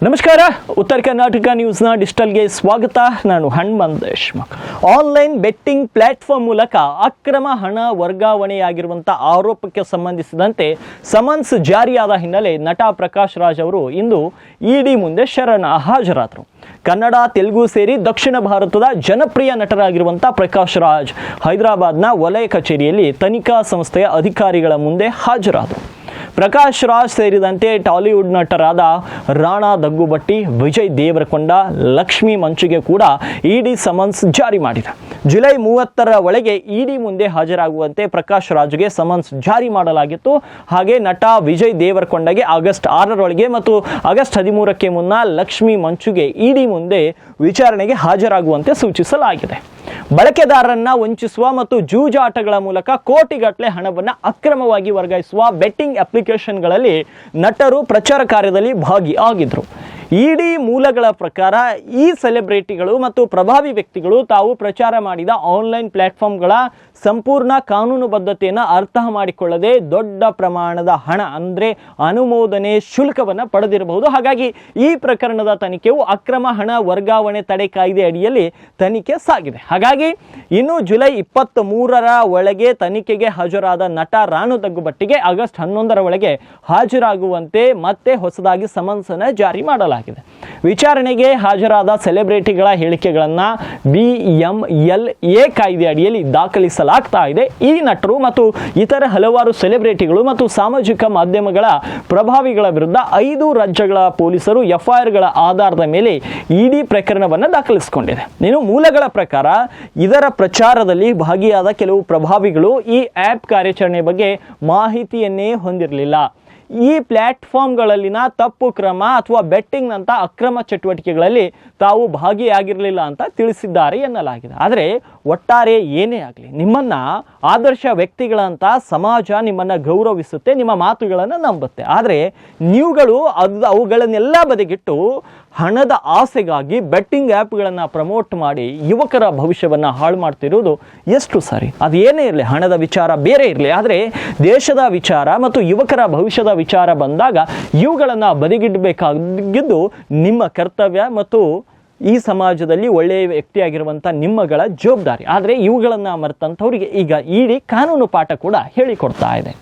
ನಮಸ್ಕಾರ. ಉತ್ತರ ಕರ್ನಾಟಕ ನ್ಯೂಸ್ನ ಡಿಜಿಟಲ್ಗೆ ಸ್ವಾಗತ. ನಾನು Hanumanth Deshmukh. Online betting platform ಮೂಲಕ ಅಕ್ರಮ ಹಣ ವರ್ಗಾವಣೆಯಾಗಿರುವಂಥ ಆರೋಪಕ್ಕೆ ಸಂಬಂಧಿಸಿದಂತೆ ಸಮನ್ಸ್ ಜಾರಿಯಾದ ಹಿನ್ನೆಲೆ ನಟ ಪ್ರಕಾಶ್ ರಾಜ್ ಅವರು ಇಂದು ಇಡಿ ಮುಂದೆ ಹಾಜರಾದರು. ಕನ್ನಡ, ತೆಲುಗು ಸೇರಿ ದಕ್ಷಿಣ ಭಾರತದ ಜನಪ್ರಿಯ ನಟರಾಗಿರುವಂಥ ಪ್ರಕಾಶ್ ರಾಜ್ ಹೈದರಾಬಾದ್ನ ವಲಯ ಕಚೇರಿಯಲ್ಲಿ ತನಿಖಾ ಸಂಸ್ಥೆಯ ಅಧಿಕಾರಿಗಳ ಮುಂದೆ ಹಾಜರಾದರು. ಪ್ರಕಾಶ್ ರಾಜ್ ಸೇರಿದಂತೆ ಟಾಲಿವುಡ್ ನಟರಾದ ರಾಣಾ ದಗ್ಗುಬಟ್ಟಿ, ವಿಜಯ್ ದೇವರಕೊಂಡ, ಲಕ್ಷ್ಮಿ ಮಂಚುಗೆ ಕೂಡ ಇಡಿ ಸಮನ್ಸ್ ಜಾರಿ ಮಾಡಿದೆ. ಜುಲೈ 30ರ ಒಳಗೆ ಇಡಿ ಮುಂದೆ ಹಾಜರಾಗುವಂತೆ ಪ್ರಕಾಶ್ ರಾಜ್ಗೆ ಸಮನ್ಸ್ ಜಾರಿ ಮಾಡಲಾಗಿತ್ತು. ಹಾಗೆ ನಟ ವಿಜಯ್ ದೇವರಕೊಂಡಗೆ ಆಗಸ್ಟ್ 6ರೊಳಗೆ ಮತ್ತು ಆಗಸ್ಟ್ 13ಕ್ಕೆ ಮುನ್ನ ಲಕ್ಷ್ಮಿ ಮಂಚುಗೆ ಇಡಿ ಮುಂದೆ ವಿಚಾರಣೆಗೆ ಹಾಜರಾಗುವಂತೆ ಸೂಚಿಸಲಾಗಿದೆ. ಬಳಕೆದಾರರನ್ನ ವಂಚಿಸುವ ಮತ್ತು ಜೂಜಾಟಗಳ ಮೂಲಕ ಕೋಟಿಗಟ್ಟಲೆ ಹಣವನ್ನು ಅಕ್ರಮವಾಗಿ ವರ್ಗಾಯಿಸುವ ಬೆಟ್ಟಿಂಗ್ ಅಪ್ಲಿಕೇಶನ್ಗಳಲ್ಲಿ ನಟರು ಪ್ರಚಾರ ಕಾರ್ಯದಲ್ಲಿ ಭಾಗಿಯಾಗಿದ್ದರು. ಇಡಿ ಮೂಲಗಳ ಪ್ರಕಾರ ಈ ಸೆಲೆಬ್ರಿಟಿಗಳು ಮತ್ತು ಪ್ರಭಾವಿ ವ್ಯಕ್ತಿಗಳು ತಾವು ಪ್ರಚಾರ ಮಾಡಿದ ಆನ್ಲೈನ್ ಪ್ಲಾಟ್ಫಾರ್ಮ್ಗಳ ಸಂಪೂರ್ಣ ಕಾನೂನುಬದ್ಧತೆಯನ್ನು ಅರ್ಥ ಮಾಡಿಕೊಳ್ಳದೆ ದೊಡ್ಡ ಪ್ರಮಾಣದ ಹಣ ಅಂದರೆ ಅನುಮೋದನೆ ಶುಲ್ಕವನ್ನು ಪಡೆದಿರಬಹುದು. ಹಾಗಾಗಿ ಈ ಪ್ರಕರಣದ ತನಿಖೆಯು ಅಕ್ರಮ ಹಣ ವರ್ಗಾವಣೆ ತಡೆ ಕಾಯ್ದೆ ಅಡಿಯಲ್ಲಿ ತನಿಖೆ ಸಾಗಿದೆ. ಹಾಗಾಗಿ ಇನ್ನು ಜುಲೈ 23ರ ಒಳಗೆ ತನಿಖೆಗೆ ಹಾಜರಾದ ನಟ ರಾಣಾ ದಗ್ಗುಬಟ್ಟಿಗೆ ಆಗಸ್ಟ್ 11ರ ಒಳಗೆ ಹಾಜರಾಗುವಂತೆ ಮತ್ತೆ ಹೊಸದಾಗಿ ಸಮನ್ಸ್ ಅನ್ನು ಜಾರಿ ಮಾಡಲಾಗಿದೆ. ವಿಚಾರಣೆಗೆ ಹಾಜರಾದ ಸೆಲೆಬ್ರಿಟಿಗಳ ಹೇಳಿಕೆಗಳನ್ನು BMLA ಕಾಯ್ದೆ ಅಡಿಯಲ್ಲಿ ದಾಖಲಿಸಲಾಗ್ತಾ ಇದೆ. ಈ ನಟರು ಮತ್ತು ಇತರ ಹಲವಾರು ಸೆಲೆಬ್ರಿಟಿಗಳು ಮತ್ತು ಸಾಮಾಜಿಕ ಮಾಧ್ಯಮಗಳ ಪ್ರಭಾವಿಗಳ ವಿರುದ್ಧ 5 ರಾಜ್ಯಗಳ ಪೊಲೀಸರು FIRಗಳ ಆಧಾರದ ಮೇಲೆ ಇಡಿ ಪ್ರಕರಣವನ್ನು ದಾಖಲಿಸಿಕೊಂಡಿದೆ. ಇನ್ನು ಮೂಲಗಳ ಪ್ರಕಾರ ಇದರ ಪ್ರಚಾರದಲ್ಲಿ ಭಾಗಿಯಾದ ಕೆಲವು ಪ್ರಭಾವಿಗಳು ಈ ಆ್ಯಪ್ ಕಾರ್ಯಾಚರಣೆ ಬಗ್ಗೆ ಮಾಹಿತಿಯನ್ನೇ ಹೊಂದಿರಲಿಲ್ಲ. ಈ ಪ್ಲಾಟ್ಫಾರ್ಮ್ಗಳಲ್ಲಿನ ತಪ್ಪು ಕ್ರಮ ಅಥವಾ ಬೆಟ್ಟಿಂಗ್ನಂಥ ಅಕ್ರಮ ಚಟುವಟಿಕೆಗಳಲ್ಲಿ ತಾವು ಭಾಗಿಯಾಗಿರಲಿಲ್ಲ ಅಂತ ತಿಳಿಸಿದ್ದಾರೆ ಎನ್ನಲಾಗಿದೆ. ಆದರೆ ಒಟ್ಟಾರೆ ಏನೇ ಆಗಲಿ, ನಿಮ್ಮನ್ನು ಆದರ್ಶ ವ್ಯಕ್ತಿಗಳಂತ ಸಮಾಜ ನಿಮ್ಮನ್ನು ಗೌರವಿಸುತ್ತೆ, ನಿಮ್ಮ ಮಾತುಗಳನ್ನು ನಂಬುತ್ತೆ. ಆದರೆ ನೀವುಗಳು ಅವುಗಳನ್ನೆಲ್ಲ ಬದಿಗಿಟ್ಟು ಹಣದ ಆಸೆಗಾಗಿ ಬೆಟ್ಟಿಂಗ್ ಆ್ಯಪ್ಗಳನ್ನು ಪ್ರಮೋಟ್ ಮಾಡಿ ಯುವಕರ ಭವಿಷ್ಯವನ್ನು ಹಾಳು ಮಾಡ್ತಿರೋದು ಎಷ್ಟು ಸರಿ? ಅದು ಏನೇ ಇರಲಿ, ಹಣದ ವಿಚಾರ ಬೇರೆ ಇರಲಿ, ಆದರೆ ದೇಶದ ವಿಚಾರ ಮತ್ತು ಯುವಕರ ಭವಿಷ್ಯದ ವಿಚಾರ ಬಂದಾಗ ಇವುಗಳನ್ನು ಬದಿಗಿಡಬೇಕಾಗಿದ್ದು ನಿಮ್ಮ ಕರ್ತವ್ಯ ಮತ್ತು ಈ ಸಮಾಜದಲ್ಲಿ ಒಳ್ಳೆಯ ವ್ಯಕ್ತಿಯಾಗಿರುವಂಥ ನಿಮ್ಮಗಳ ಜವಾಬ್ದಾರಿ. ಆದರೆ ಇವುಗಳನ್ನು ಮರೆತಂಥವರಿಗೆ ಈಗ ಇಡಿ ಕಾನೂನು ಪಾಠ ಕೂಡ ಹೇಳಿಕೊಡ್ತಾ ಇದೆ.